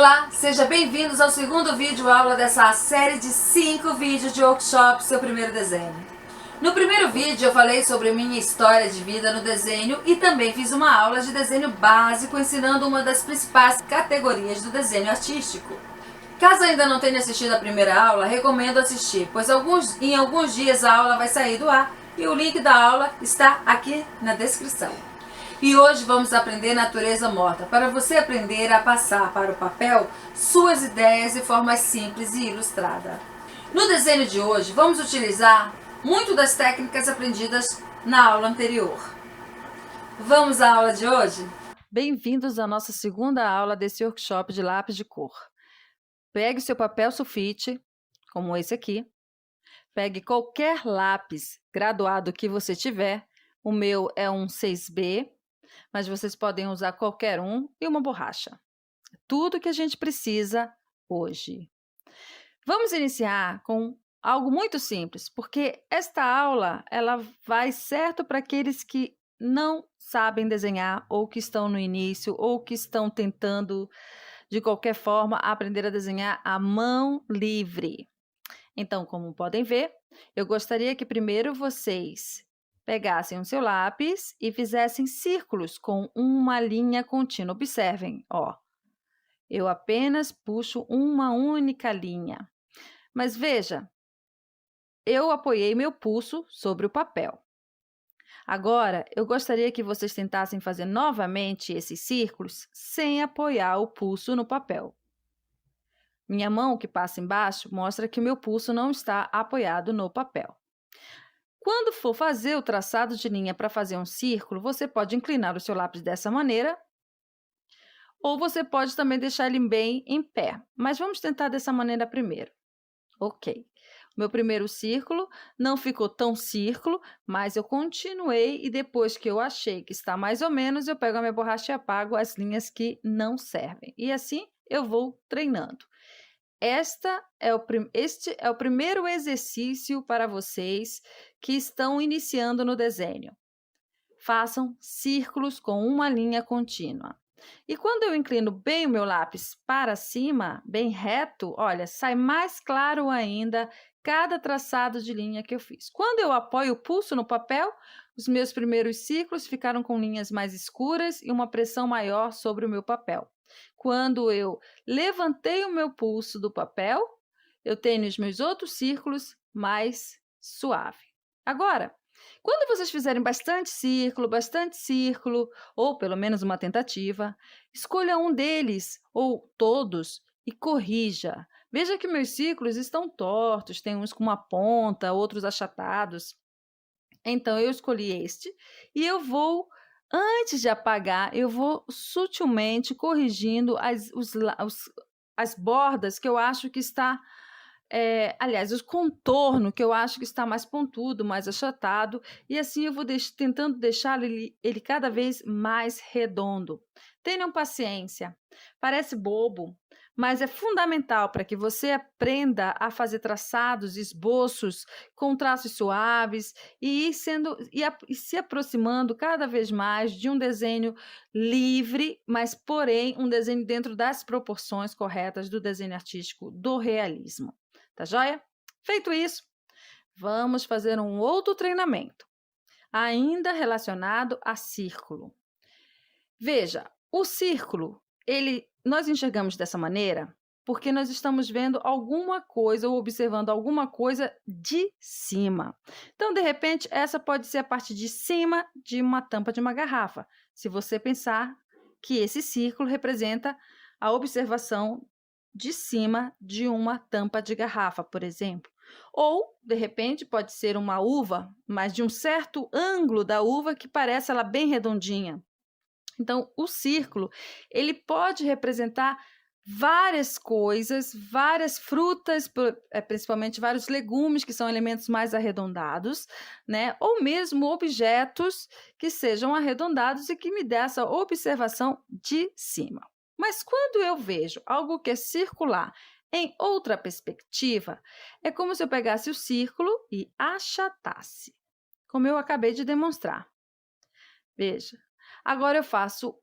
Olá, sejam bem-vindos ao segundo vídeo aula dessa série de 5 vídeos de workshop Seu Primeiro Desenho. No primeiro vídeo eu falei sobre minha história de vida no desenho e também fiz uma aula de desenho básico ensinando uma das principais categorias do desenho artístico. Caso ainda não tenha assistido a primeira aula, recomendo assistir, pois em alguns dias a aula vai sair do ar e o link da aula está aqui na descrição. E hoje vamos aprender natureza morta, para você aprender a passar para o papel suas ideias de forma simples e ilustrada. No desenho de hoje, vamos utilizar muito das técnicas aprendidas na aula anterior. Vamos à aula de hoje? Bem-vindos à nossa segunda aula desse workshop de lápis de cor. Pegue seu papel sulfite, como esse aqui. Pegue qualquer lápis graduado que você tiver. O meu é um 6B. Mas vocês podem usar qualquer um e uma borracha. Tudo que a gente precisa hoje. Vamos iniciar com algo muito simples, porque esta aula ela vai certo para aqueles que não sabem desenhar, ou que estão no início, ou que estão tentando, de qualquer forma, aprender a desenhar à mão livre. Então, como podem ver, eu gostaria que primeiro vocês pegassem o seu lápis e fizessem círculos com uma linha contínua. Observem, ó. Eu apenas puxo uma única linha. Mas veja, eu apoiei meu pulso sobre o papel. Agora, eu gostaria que vocês tentassem fazer novamente esses círculos sem apoiar o pulso no papel. Minha mão que passa embaixo mostra que o meu pulso não está apoiado no papel. Quando for fazer o traçado de linha para fazer um círculo, você pode inclinar o seu lápis dessa maneira, ou você pode também deixar ele bem em pé. Mas vamos tentar dessa maneira primeiro. Ok. Meu primeiro círculo não ficou tão círculo, mas eu continuei e depois que eu achei que está mais ou menos, eu pego a minha borracha e apago as linhas que não servem. E assim eu vou treinando. Este é o primeiro exercício para vocês que estão iniciando no desenho. Façam círculos com uma linha contínua. E quando eu inclino bem o meu lápis para cima, bem reto, olha, sai mais claro ainda cada traçado de linha que eu fiz. Quando eu apoio o pulso no papel, os meus primeiros círculos ficaram com linhas mais escuras e uma pressão maior sobre o meu papel. Quando eu levantei o meu pulso do papel, eu tenho os meus outros círculos mais suave. Agora, quando vocês fizerem bastante círculo, ou pelo menos uma tentativa, escolha um deles, ou todos, e corrija. Veja que meus círculos estão tortos, tem uns com uma ponta, outros achatados. Então, eu escolhi este, e eu vou, antes de apagar, eu vou sutilmente corrigindo as bordas que eu acho que está... aliás, o contorno que eu acho que está mais pontudo, mais achatado, e assim eu vou tentando deixar ele cada vez mais redondo. Tenham paciência, parece bobo, mas é fundamental para que você aprenda a fazer traçados, esboços com traços suaves e se aproximando cada vez mais de um desenho livre, mas porém um desenho dentro das proporções corretas do desenho artístico, do realismo. Tá joia? Feito isso, vamos fazer um outro treinamento, ainda relacionado a círculo. Veja, o círculo, nós enxergamos dessa maneira porque nós estamos vendo alguma coisa ou observando alguma coisa de cima. Então, de repente, essa pode ser a parte de cima de uma tampa de uma garrafa, se você pensar que esse círculo representa a observação de cima de uma tampa de garrafa, por exemplo. Ou, de repente, pode ser uma uva, mas de um certo ângulo da uva que parece ela bem redondinha. Então, o círculo, ele pode representar várias coisas, várias frutas, principalmente vários legumes, que são elementos mais arredondados, né? Ou mesmo objetos que sejam arredondados e que me dê essa observação de cima. Mas quando eu vejo algo que é circular em outra perspectiva, é como se eu pegasse o círculo e achatasse, como eu acabei de demonstrar. Veja, agora eu faço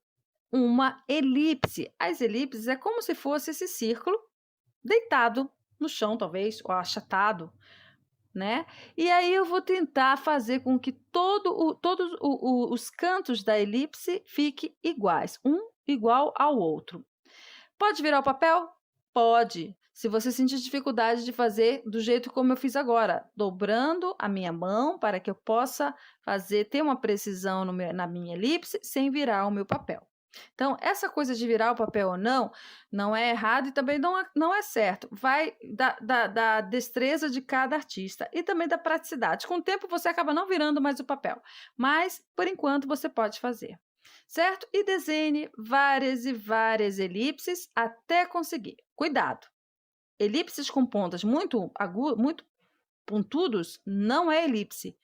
uma elipse. As elipses é como se fosse esse círculo deitado no chão, talvez, ou achatado, né? E aí eu vou tentar fazer com que todos os cantos da elipse fiquem iguais, um igual ao outro. Pode virar o papel? Pode. Se você sentir dificuldade de fazer do jeito como eu fiz agora, dobrando a minha mão para que eu possa ter uma precisão na minha elipse sem virar o meu papel. Então, essa coisa de virar o papel ou não, não é errado e também não é certo. Vai da destreza de cada artista e também da praticidade. Com o tempo, você acaba não virando mais o papel, mas, por enquanto, você pode fazer. Certo? E desenhe várias e várias elipses até conseguir. Cuidado! Elipses com pontas muito pontudos não é elipse.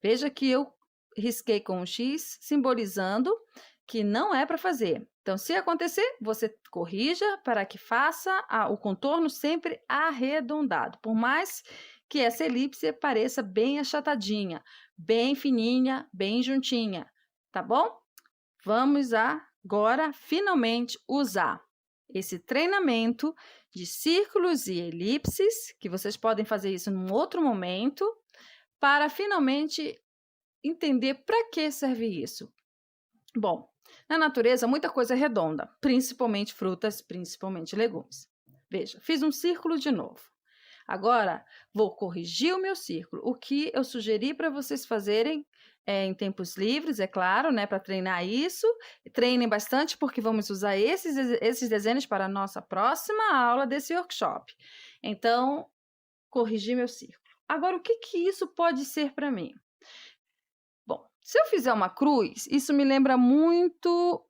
Veja que eu risquei com um X, simbolizando que não é para fazer. Então, se acontecer, você corrija para que faça o contorno sempre arredondado. Por mais que essa elipse pareça bem achatadinha, bem fininha, bem juntinha. Tá bom? Vamos agora, finalmente, usar esse treinamento de círculos e elipses, que vocês podem fazer isso num outro momento, para finalmente entender para que serve isso. Bom, na natureza, muita coisa é redonda, principalmente frutas, principalmente legumes. Veja, fiz um círculo de novo. Agora, vou corrigir o meu círculo. O que eu sugeri para vocês fazerem em tempos livres, é claro, né, para treinar isso. Treinem bastante, porque vamos usar esses desenhos para a nossa próxima aula desse workshop. Então, corrigir meu círculo. Agora, o que isso pode ser para mim? Bom, se eu fizer uma cruz, isso me lembra muito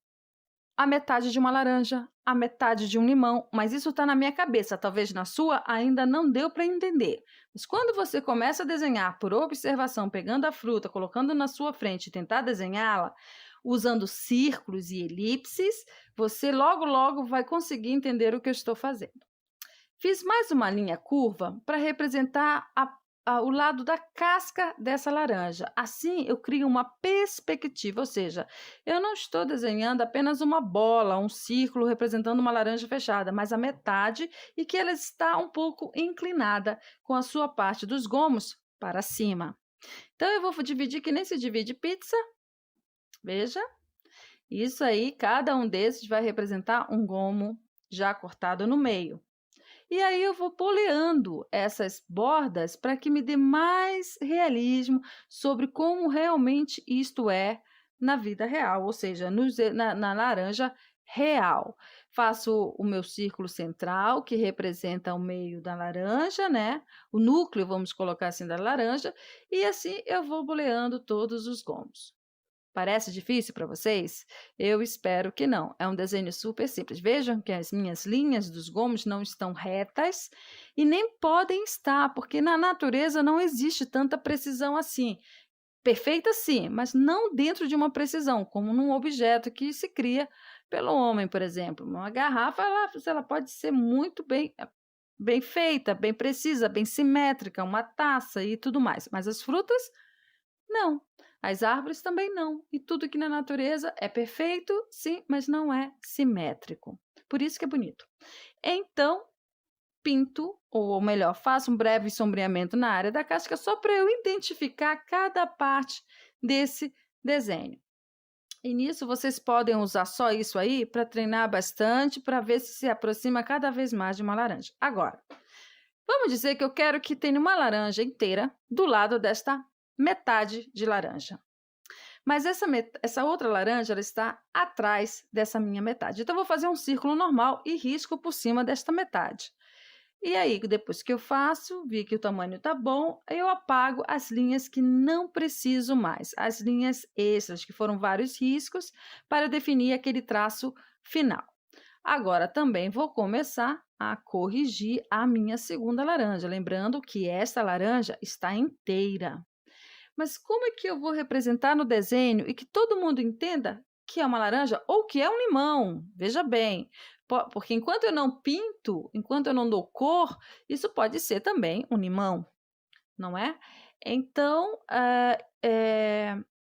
a metade de uma laranja, a metade de um limão, mas isso está na minha cabeça, talvez na sua ainda não deu para entender. Mas quando você começa a desenhar por observação, pegando a fruta, colocando na sua frente e tentar desenhá-la, usando círculos e elipses, você logo vai conseguir entender o que eu estou fazendo. Fiz mais uma linha curva para representar o lado da casca dessa laranja. Assim, eu crio uma perspectiva, ou seja, eu não estou desenhando apenas uma bola, um círculo representando uma laranja fechada, mas a metade e que ela está um pouco inclinada com a sua parte dos gomos para cima. Então, eu vou dividir que nem se divide pizza. Veja, isso aí, cada um desses vai representar um gomo já cortado no meio. E aí eu vou poleando essas bordas para que me dê mais realismo sobre como realmente isto é na vida real, ou seja, na laranja real. Faço o meu círculo central, que representa o meio da laranja, né? O núcleo, vamos colocar assim, da laranja, e assim eu vou boleando todos os gomos. Parece difícil para vocês? Eu espero que não. É um desenho super simples. Vejam que as minhas linhas dos gomos não estão retas e nem podem estar, porque na natureza não existe tanta precisão assim. Perfeita sim, mas não dentro de uma precisão, como num objeto que se cria pelo homem, por exemplo. Uma garrafa, ela pode ser muito bem feita, bem precisa, bem simétrica, uma taça e tudo mais. Mas as frutas, não. As árvores também não. E tudo que na natureza é perfeito, sim, mas não é simétrico. Por isso que é bonito. Então, pinto, ou melhor, faço um breve sombreamento na área da casca só para eu identificar cada parte desse desenho. E nisso vocês podem usar só isso aí para treinar bastante, para ver se aproxima cada vez mais de uma laranja. Agora, vamos dizer que eu quero que tenha uma laranja inteira do lado desta metade de laranja. Mas essa outra laranja ela está atrás dessa minha metade. Então, eu vou fazer um círculo normal e risco por cima desta metade. E aí, depois que eu faço, vi que o tamanho está bom, eu apago as linhas que não preciso mais, as linhas extras, que foram vários riscos, para definir aquele traço final. Agora, também vou começar a corrigir a minha segunda laranja, lembrando que esta laranja está inteira. Mas como é que eu vou representar no desenho e que todo mundo entenda que é uma laranja ou que é um limão? Veja bem, porque enquanto eu não pinto, enquanto eu não dou cor, isso pode ser também um limão, não é? Então,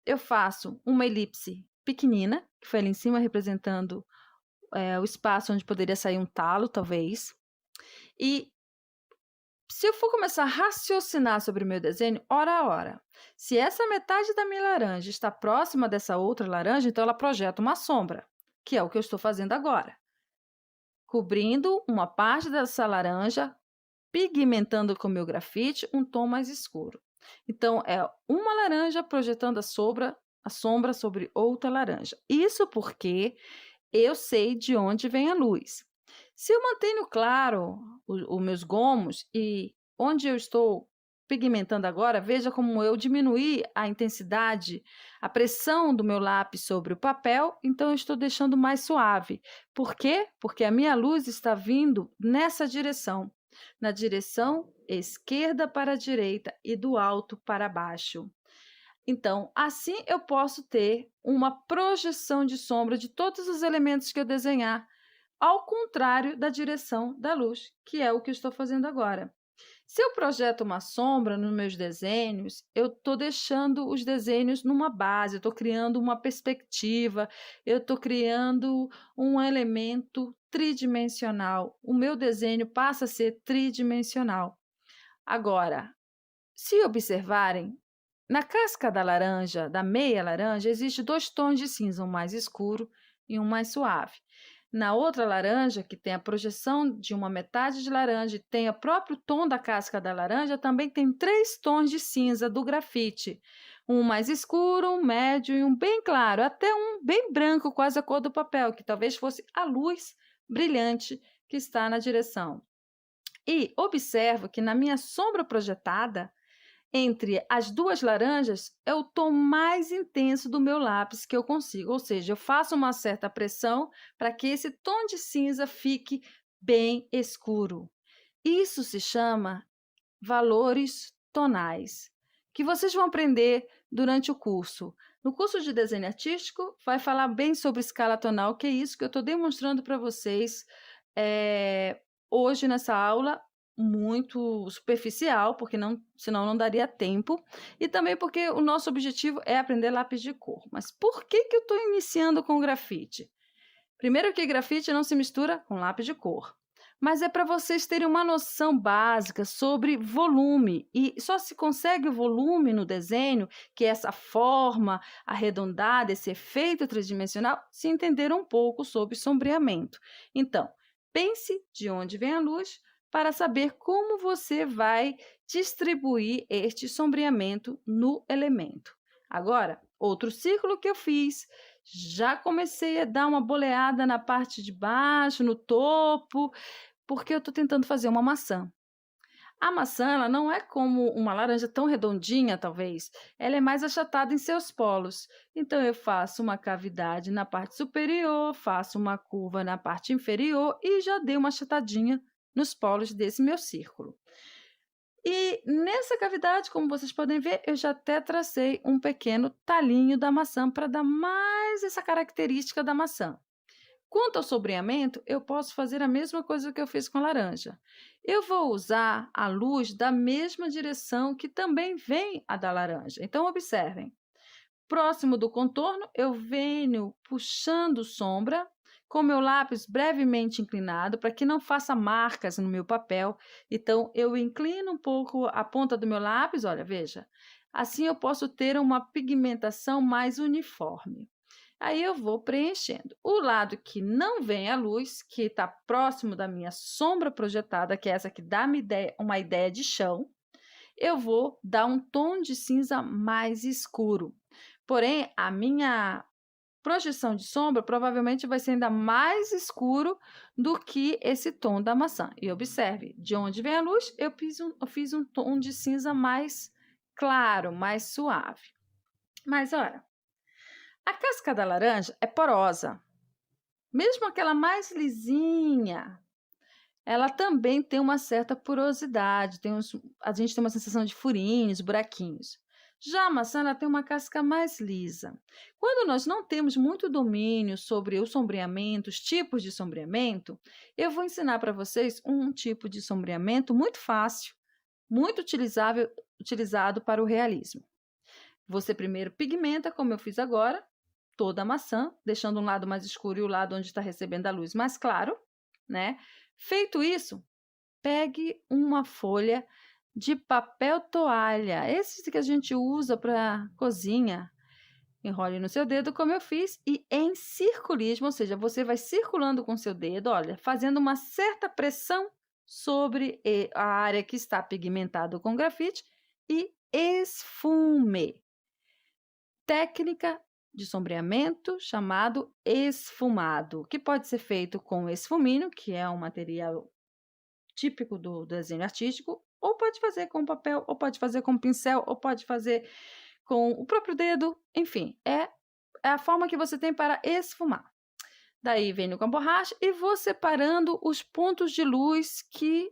eu faço uma elipse pequenina, que foi ali em cima representando o espaço onde poderia sair um talo, talvez. E se eu for começar a raciocinar sobre o meu desenho, hora a hora, se essa metade da minha laranja está próxima dessa outra laranja, então ela projeta uma sombra, que é o que eu estou fazendo agora. Cobrindo uma parte dessa laranja, pigmentando com o meu grafite um tom mais escuro. Então, é uma laranja projetando a sombra sobre outra laranja. Isso porque eu sei de onde vem a luz. Se eu mantenho claro os meus gomos e onde eu estou pigmentando agora, veja como eu diminuí a intensidade, a pressão do meu lápis sobre o papel, então eu estou deixando mais suave. Por quê? Porque a minha luz está vindo nessa direção, na direção esquerda para a direita e do alto para baixo. Então, assim eu posso ter uma projeção de sombra de todos os elementos que eu desenhar, ao contrário da direção da luz, que é o que eu estou fazendo agora. Se eu projeto uma sombra nos meus desenhos, eu estou deixando os desenhos numa base, eu estou criando uma perspectiva, eu estou criando um elemento tridimensional. O meu desenho passa a ser tridimensional. Agora, se observarem, na casca da laranja, da meia laranja, existe 2 tons de cinza, um mais escuro e um mais suave. Na outra laranja, que tem a projeção de uma metade de laranja e tem o próprio tom da casca da laranja, também tem 3 tons de cinza do grafite. Um mais escuro, um médio e um bem claro, até um bem branco, quase a cor do papel, que talvez fosse a luz brilhante que está na direção. E observo que na minha sombra projetada, entre as 2 laranjas, é o tom mais intenso do meu lápis que eu consigo, ou seja, eu faço uma certa pressão para que esse tom de cinza fique bem escuro. Isso se chama valores tonais, que vocês vão aprender durante o curso. No curso de desenho artístico, vai falar bem sobre escala tonal, que é isso que eu estou demonstrando para vocês hoje nessa aula, muito superficial, porque senão não daria tempo, e também porque o nosso objetivo é aprender lápis de cor. Mas por que eu estou iniciando com grafite? Primeiro que grafite não se mistura com lápis de cor, mas é para vocês terem uma noção básica sobre volume, e só se consegue o volume no desenho, que é essa forma arredondada, esse efeito tridimensional, se entender um pouco sobre sombreamento. Então, pense de onde vem a luz, para saber como você vai distribuir este sombreamento no elemento. Agora, outro círculo que eu fiz, já comecei a dar uma boleada na parte de baixo, no topo, porque eu estou tentando fazer uma maçã. A maçã ela não é como uma laranja tão redondinha, talvez. Ela é mais achatada em seus polos. Então, eu faço uma cavidade na parte superior, faço uma curva na parte inferior e já dei uma achatadinha nos polos desse meu círculo. E nessa cavidade, como vocês podem ver, eu já até tracei um pequeno talinho da maçã para dar mais essa característica da maçã. Quanto ao sombreamento, eu posso fazer a mesma coisa que eu fiz com a laranja. Eu vou usar a luz da mesma direção que também vem a da laranja. Então, observem. Próximo do contorno, eu venho puxando sombra com meu lápis brevemente inclinado para que não faça marcas no meu papel. Então, eu inclino um pouco a ponta do meu lápis, olha, veja. Assim eu posso ter uma pigmentação mais uniforme. Aí eu vou preenchendo. O lado que não vem a luz, que está próximo da minha sombra projetada, que é essa que dá uma ideia de chão, eu vou dar um tom de cinza mais escuro. Porém, a minha projeção de sombra provavelmente vai ser ainda mais escuro do que esse tom da maçã. E observe, de onde vem a luz, eu fiz um tom de cinza mais claro, mais suave. Mas, olha, a casca da laranja é porosa. Mesmo aquela mais lisinha, ela também tem uma certa porosidade. A gente tem uma sensação de furinhos, buraquinhos. Já a maçã ela tem uma casca mais lisa. Quando nós não temos muito domínio sobre o sombreamento, os tipos de sombreamento, eu vou ensinar para vocês um tipo de sombreamento muito fácil, muito utilizado para o realismo. Você primeiro pigmenta, como eu fiz agora, toda a maçã, deixando um lado mais escuro e o lado onde está recebendo a luz mais claro, né? Feito isso, pegue uma folha de papel toalha, esse que a gente usa para cozinha. Enrole no seu dedo, como eu fiz, e em circulismo, ou seja, você vai circulando com seu dedo, olha, fazendo uma certa pressão sobre a área que está pigmentada com grafite e esfume. Técnica de sombreamento chamado esfumado, que pode ser feito com esfumino, que é um material típico do desenho artístico, ou pode fazer com papel, ou pode fazer com pincel, ou pode fazer com o próprio dedo, enfim, é a forma que você tem para esfumar. Daí venho com a borracha e vou separando os pontos de luz que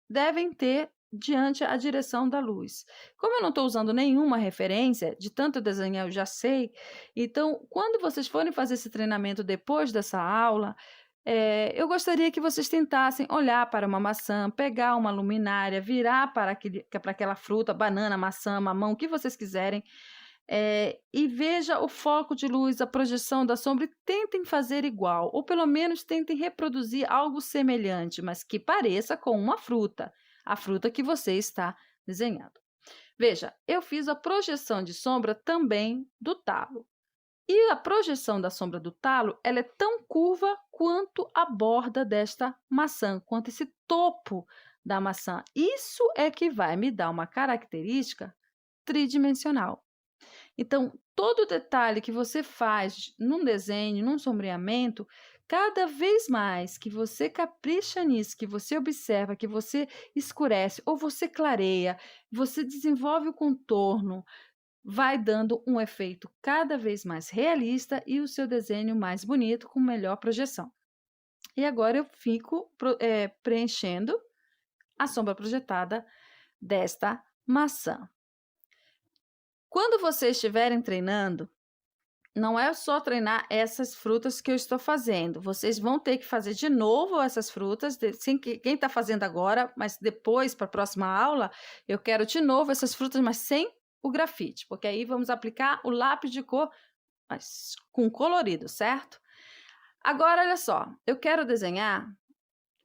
devem ter diante a direção da luz. Como eu não estou usando nenhuma referência, de tanto desenhar eu já sei, então quando vocês forem fazer esse treinamento depois dessa aula, eu gostaria que vocês tentassem olhar para uma maçã, pegar uma luminária, virar para aquela fruta, banana, maçã, mamão, o que vocês quiserem, e veja o foco de luz, a projeção da sombra e tentem fazer igual, ou pelo menos tentem reproduzir algo semelhante, mas que pareça com uma fruta, a fruta que você está desenhando. Veja, eu fiz a projeção de sombra também do talo. E a projeção da sombra do talo, ela é tão curva quanto a borda desta maçã, quanto esse topo da maçã. Isso é que vai me dar uma característica tridimensional. Então, todo detalhe que você faz num desenho, num sombreamento, cada vez mais que você capricha nisso, que você observa, que você escurece ou você clareia, você desenvolve o contorno, vai dando um efeito cada vez mais realista e o seu desenho mais bonito, com melhor projeção. E agora eu fico preenchendo a sombra projetada desta maçã. Quando vocês estiverem treinando, não é só treinar essas frutas que eu estou fazendo. Vocês vão ter que fazer de novo essas frutas, quem está fazendo agora, mas depois, para a próxima aula, eu quero de novo essas frutas, mas sem o grafite, porque aí vamos aplicar o lápis de cor, mas com colorido, certo? Agora, olha só, eu quero desenhar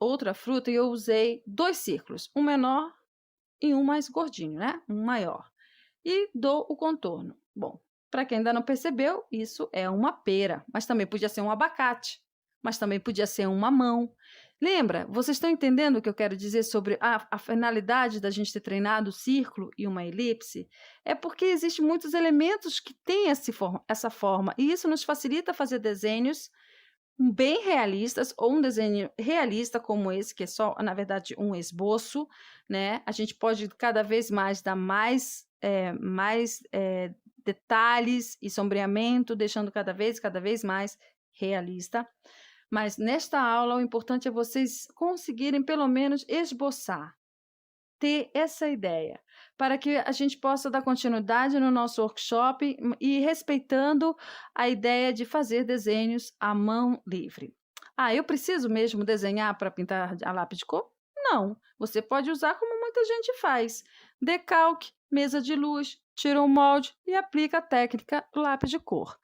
outra fruta e eu usei 2 círculos, um menor e um mais gordinho, né? Um maior. E dou o contorno. Bom, para quem ainda não percebeu, isso é uma pera, mas também podia ser um abacate, mas também podia ser um mamão. Lembra? Vocês estão entendendo o que eu quero dizer sobre a finalidade da gente ter treinado o círculo e uma elipse? É porque existem muitos elementos que têm essa forma, e isso nos facilita fazer desenhos bem realistas, ou um desenho realista como esse, que é só, na verdade, um esboço, né? A gente pode cada vez mais dar mais detalhes e sombreamento, deixando cada vez mais realista. Mas nesta aula, o importante é vocês conseguirem pelo menos esboçar, ter essa ideia, para que a gente possa dar continuidade no nosso workshop e respeitando a ideia de fazer desenhos à mão livre. Ah, eu preciso mesmo desenhar para pintar a lápis de cor? Não, você pode usar como muita gente faz. Decalque, mesa de luz, tira o molde e aplica a técnica do lápis de cor.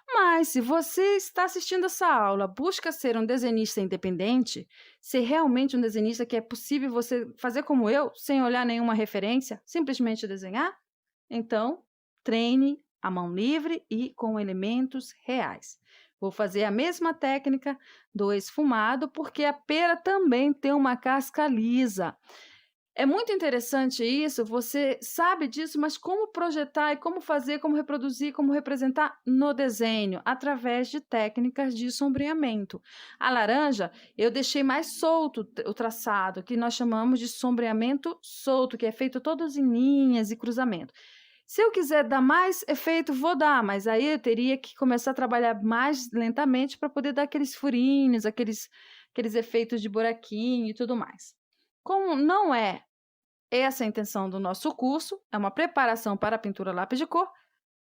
Mas se você está assistindo essa aula, busca ser um desenhista independente, ser realmente um desenhista que é possível você fazer como eu, sem olhar nenhuma referência, simplesmente desenhar, então treine à mão livre e com elementos reais. Vou fazer a mesma técnica do esfumado, porque a pera também tem uma casca lisa. É muito interessante isso, você sabe disso, mas como projetar e como fazer, como reproduzir, como representar no desenho, através de técnicas de sombreamento. A laranja, eu deixei mais solto o traçado, que nós chamamos de sombreamento solto, que é feito todos em linhas e cruzamento. Se eu quiser dar mais efeito, vou dar, mas aí eu teria que começar a trabalhar mais lentamente para poder dar aqueles furinhos, aqueles efeitos de buraquinho e tudo mais. Como não é essa a intenção do nosso curso, é uma preparação para a pintura lápis de cor,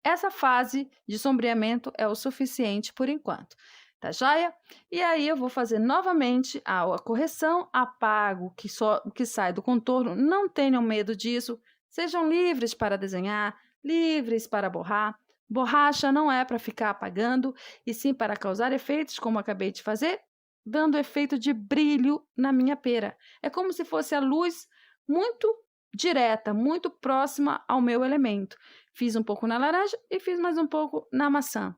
essa fase de sombreamento é o suficiente por enquanto. Tá joia? E aí eu vou fazer novamente a correção, apago o que sai do contorno, não tenham medo disso, sejam livres para desenhar, livres para borrar, Borracha não é para ficar apagando, e sim para causar efeitos, como acabei de fazer, dando efeito de brilho na minha pera. É como se fosse a luz muito direta, muito próxima ao meu elemento. Fiz um pouco na laranja e fiz mais um pouco na maçã.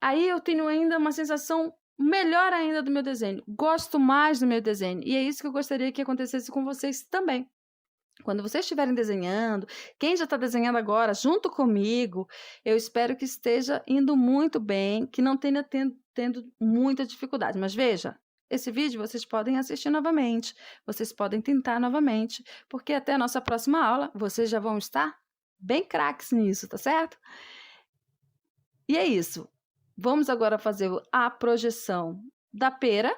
Aí eu tenho ainda uma sensação melhor ainda do meu desenho. Gosto mais do meu desenho. E é isso que eu gostaria que acontecesse com vocês também. Quando vocês estiverem desenhando, quem já está desenhando agora, junto comigo, eu espero que esteja indo muito bem, que não tenha tendo muita dificuldade. Mas veja, esse vídeo vocês podem assistir novamente, vocês podem tentar novamente, porque até a nossa próxima aula vocês já vão estar bem craques nisso, tá certo? E é isso. Vamos agora fazer a projeção da pera.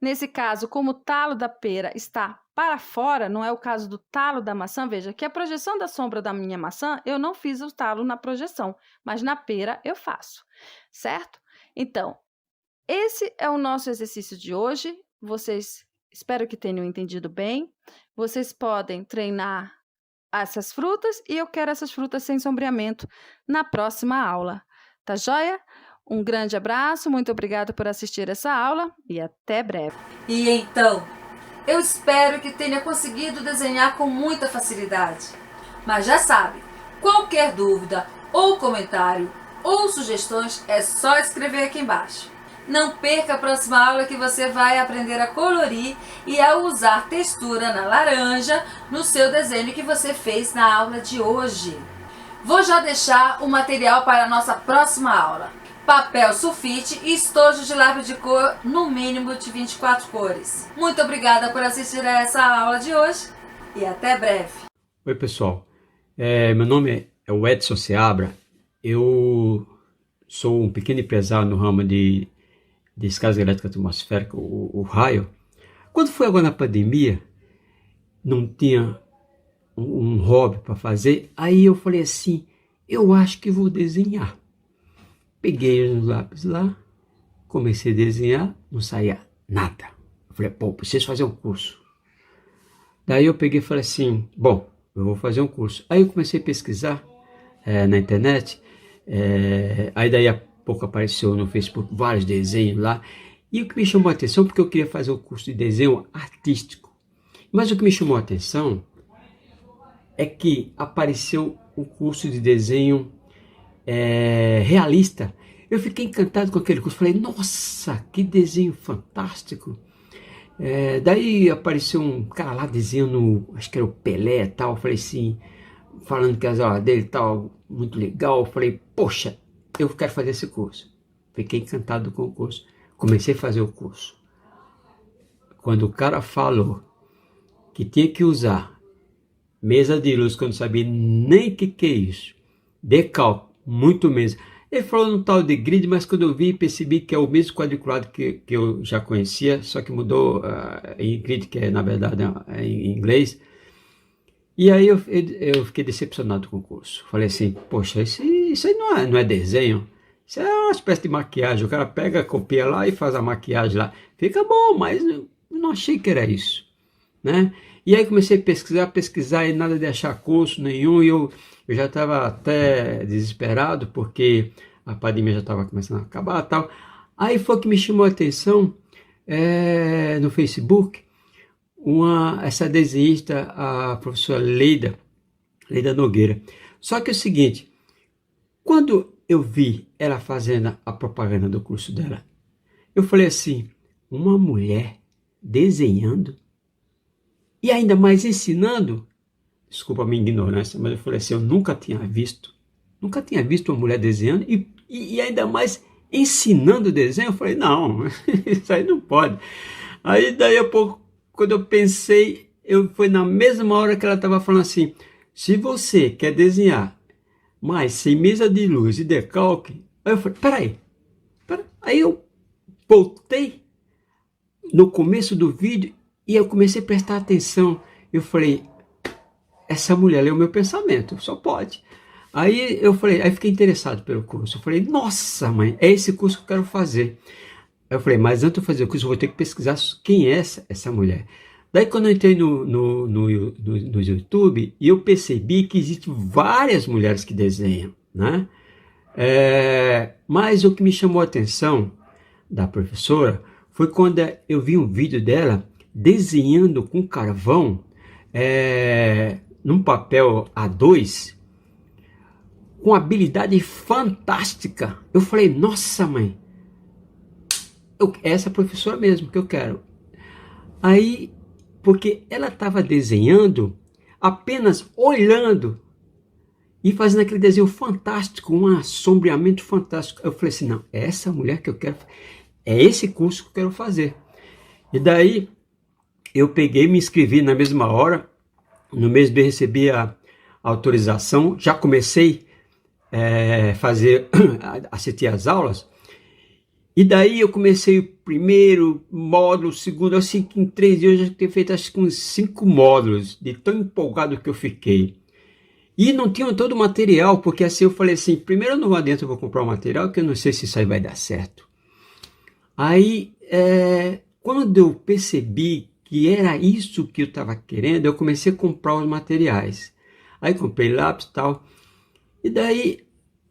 Nesse caso, como o talo da pera está para fora, não é o caso do talo da maçã, veja que a projeção da sombra da minha maçã, eu não fiz o talo na projeção, mas na pera eu faço, certo? Então, esse é o nosso exercício de hoje. Vocês, espero que tenham entendido bem. Vocês podem treinar essas frutas e eu quero essas frutas sem sombreamento na próxima aula, tá joia? Um grande abraço, muito obrigado por assistir essa aula e até breve. E então, eu espero que tenha conseguido desenhar com muita facilidade. Mas já sabe, qualquer dúvida ou comentário ou sugestões é só escrever aqui embaixo. Não perca a próxima aula que você vai aprender a colorir e a usar textura na laranja no seu desenho que você fez na aula de hoje. Vou já deixar o material para a nossa próxima aula. Papel sulfite e estojo de lápis de cor no mínimo de 24 cores. Muito obrigada por assistir a essa aula de hoje e até breve. Oi pessoal, meu nome é o Edson Seabra, eu sou um pequeno empresário no ramo de descarga elétrica atmosférica, o raio. Quando foi agora na pandemia, não tinha um hobby para fazer, aí eu falei assim, eu acho que vou desenhar. Peguei os lápis lá, comecei a desenhar, não saía nada. Eu falei, pô, preciso fazer um curso. Daí eu peguei e falei assim, bom, eu vou fazer um curso. Aí eu comecei a pesquisar na internet, aí daí a pouco apareceu no Facebook vários desenhos lá. E o que me chamou a atenção, porque eu queria fazer o curso de desenho artístico. Mas o que me chamou a atenção é que apareceu o curso de desenho realista. Eu fiquei encantado com aquele curso, falei, nossa, que desenho fantástico. Daí apareceu um cara lá desenhando, acho que era o Pelé e tal, falei assim, falando que as aulas dele tal, muito legal, eu falei, poxa, eu quero fazer esse curso. Fiquei encantado com o curso, comecei a fazer o curso. Quando o cara falou que tinha que usar mesa de luz, que eu não sabia nem o que é isso, decalque, muito mesmo. Ele falou no tal de grid, mas quando eu vi, percebi que é o mesmo quadriculado que eu já conhecia, só que mudou em grid, que é na verdade em inglês. E aí eu fiquei decepcionado com o curso. Falei assim, poxa, isso aí não é desenho, isso é uma espécie de maquiagem. O cara pega, copia lá e faz a maquiagem lá. Fica bom, mas não achei que era isso, né? E aí comecei a pesquisar e nada de achar curso nenhum, e eu já estava até desesperado, porque a pandemia já estava começando a acabar e tal. Aí foi que me chamou a atenção no Facebook, essa desenhista, a professora Leida Nogueira. Só que é o seguinte, quando eu vi ela fazendo a propaganda do curso dela, eu falei assim, uma mulher desenhando e ainda mais ensinando, desculpa a minha ignorância, mas eu falei assim, eu nunca tinha visto uma mulher desenhando e ainda mais ensinando desenho. Eu falei, não, isso aí não pode. Aí daí a pouco, quando eu pensei, foi na mesma hora que ela estava falando assim, se você quer desenhar, mas sem mesa de luz e decalque, aí eu falei, peraí. Aí eu voltei no começo do vídeo e eu comecei a prestar atenção. Eu falei, essa mulher leu o meu pensamento, só pode. Aí eu falei, aí fiquei interessado pelo curso. Eu falei, nossa mãe, é esse curso que eu quero fazer. Aí eu falei, mas antes de eu fazer o curso, eu vou ter que pesquisar quem é essa mulher. Daí quando eu entrei no YouTube, eu percebi que existem várias mulheres que desenham, né? Mas o que me chamou a atenção da professora foi quando eu vi um vídeo dela desenhando com carvão num papel A2 com habilidade fantástica. Eu falei, nossa mãe, essa professora mesmo que eu quero. Aí, porque ela estava desenhando apenas olhando e fazendo aquele desenho fantástico, um assombreamento fantástico. Eu falei assim, não, é essa mulher que eu quero, é esse curso que eu quero fazer. E daí eu peguei, me inscrevi na mesma hora, no mês B recebi a autorização, já comecei assistir às aulas, e daí eu comecei o primeiro módulo, o segundo, assim que em 3 dias eu já tinha feito acho que uns 5 módulos, de tão empolgado que eu fiquei. E não tinha todo o material, porque assim eu falei assim, primeiro eu não vou adianta, eu vou comprar o material, que eu não sei se isso aí vai dar certo. Aí, quando eu percebi que era isso que eu estava querendo, eu comecei a comprar os materiais. Aí comprei lápis e tal, e daí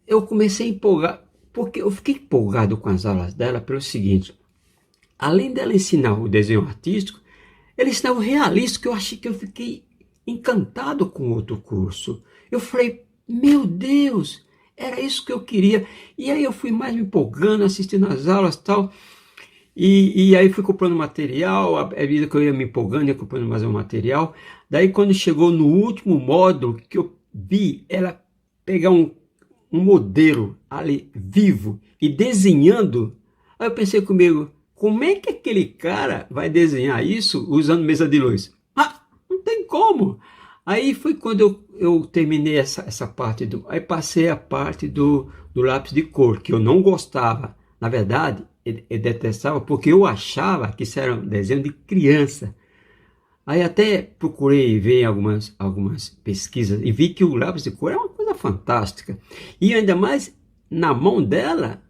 eu comecei a empolgar, porque eu fiquei empolgado com as aulas dela pelo seguinte, além dela ensinar o desenho artístico, ela ensinava o realista, que eu achei que eu fiquei encantado com outro curso. Eu falei, meu Deus, era isso que eu queria. E aí eu fui mais me empolgando, assistindo as aulas e tal. E aí fui comprando material, à medida que eu ia me empolgando, ia comprando mais um material. Daí quando chegou no último módulo, que eu vi ela pegar um modelo ali vivo e desenhando, aí eu pensei comigo, como é que aquele cara vai desenhar isso usando mesa de luz? Não tem como. Aí foi quando eu terminei essa parte, aí passei a parte do lápis de cor, que eu não gostava. Na verdade, eu detestava, porque eu achava que isso era um desenho de criança. Aí até procurei ver algumas pesquisas e vi que o lápis de cor é uma coisa fantástica. E ainda mais na mão dela,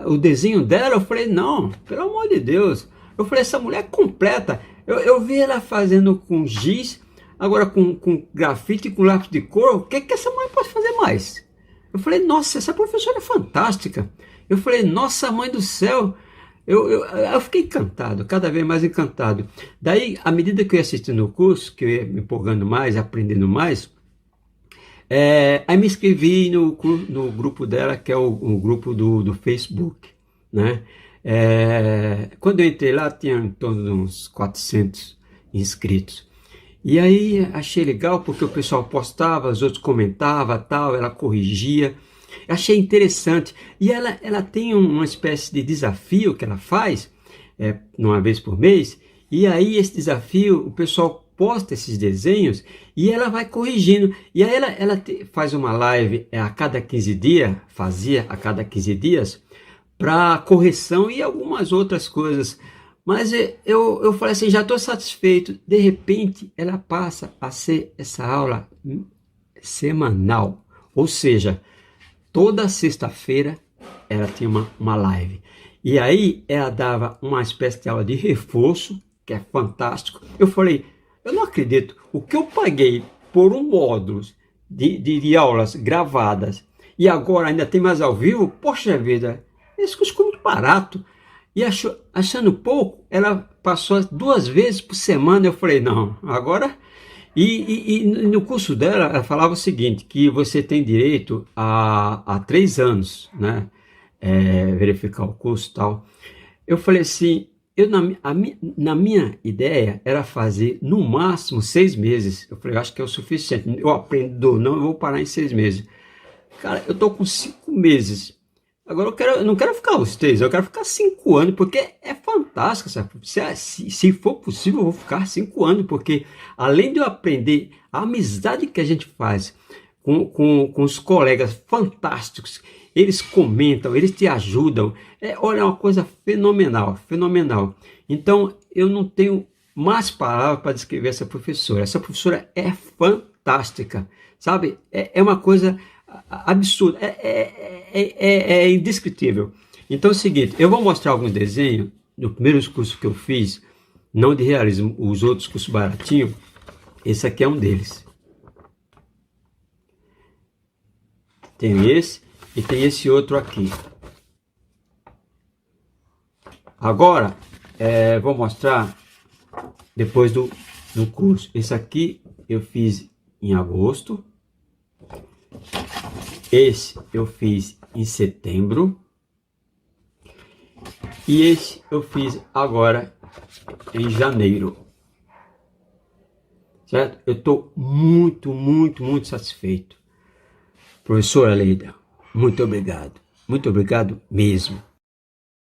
o desenho dela, eu falei, não, pelo amor de Deus. Eu falei, essa mulher é completa. Eu vi ela fazendo com giz, agora com grafite, com lápis de cor. O que essa mulher pode fazer mais? Eu falei, nossa, essa professora é fantástica. Eu falei, nossa mãe do céu. Eu fiquei encantado, cada vez mais encantado. Daí, à medida que eu ia assistindo o curso, que eu ia me empolgando mais, aprendendo mais, aí me inscrevi no grupo dela, que é o grupo do Facebook, né? Quando eu entrei lá, tinha em torno de uns 400 inscritos. E aí achei legal, porque o pessoal postava, os outros comentavam, tal, ela corrigia. Achei interessante. E ela tem uma espécie de desafio que ela faz, uma vez por mês, e aí esse desafio, o pessoal posta esses desenhos e ela vai corrigindo. E aí ela faz uma live a cada 15 dias, fazia a cada 15 dias, para correção e algumas outras coisas. Mas eu falei assim, já estou satisfeito. De repente, ela passa a ser essa aula semanal. Ou seja, toda sexta-feira ela tinha uma live. E aí ela dava uma espécie de aula de reforço, que é fantástico. Eu falei, eu não acredito, o que eu paguei por um módulo de aulas gravadas e agora ainda tem mais ao vivo, poxa vida, esse curso ficou muito barato. E achando pouco, ela passou 2 vezes por semana. Eu falei, não, agora... E no curso dela, ela falava o seguinte, que você tem direito a 3 anos, né? Verificar o curso e tal. Eu falei assim, na minha ideia era fazer no máximo 6 meses. Eu falei, acho que é o suficiente. Eu aprendo, não, eu vou parar em 6 meses. Cara, eu tô com 5 meses. Agora eu não quero ficar os 3, eu quero ficar 5 anos, porque é fantástico. Sabe? Se for possível, eu vou ficar 5 anos, porque além de eu aprender a amizade que a gente faz com os colegas fantásticos, eles comentam, eles te ajudam. Olha, é uma coisa fenomenal, fenomenal. Então, eu não tenho mais palavras para descrever essa professora. Essa professora é fantástica, sabe? É uma coisa absurda, é indescritível. Então é o seguinte, eu vou mostrar alguns desenhos no primeiro curso que eu fiz, não de realismo, os outros cursos baratinhos, esse aqui é um deles. Tem esse e tem esse outro aqui. Agora, vou mostrar depois do curso. Esse aqui eu fiz em agosto. Esse eu fiz em setembro. E esse eu fiz agora em janeiro. Certo? Eu estou muito, muito, muito satisfeito. Professora Leida, muito obrigado. Muito obrigado mesmo.